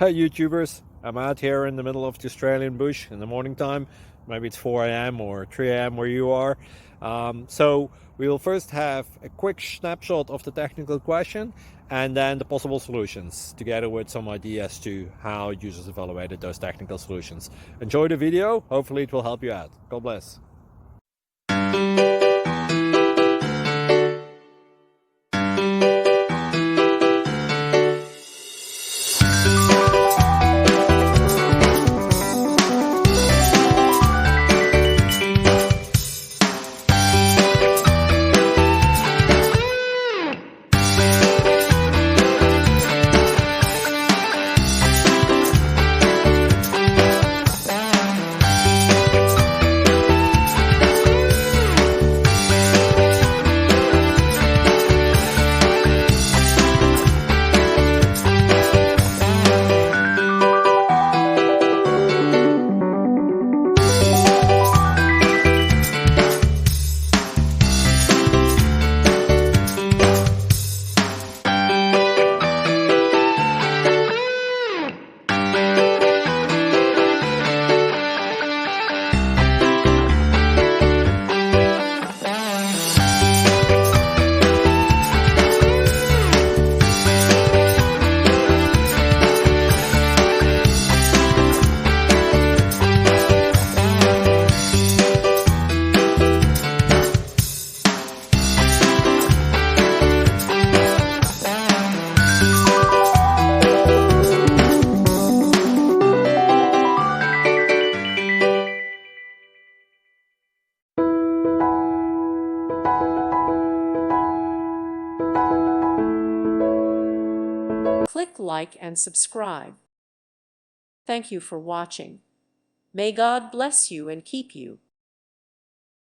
Hey YouTubers, I'm out here in the middle of the Australian bush in the morning time. Maybe it's 4 a.m. or 3 a.m. where you are. So we'll first have a quick snapshot of the technical question and then the possible solutions, together with some ideas to how users evaluated those technical solutions. Enjoy the video, hopefully it will help you out. God bless. Click like and subscribe. Thank you for watching. May God bless you and keep you.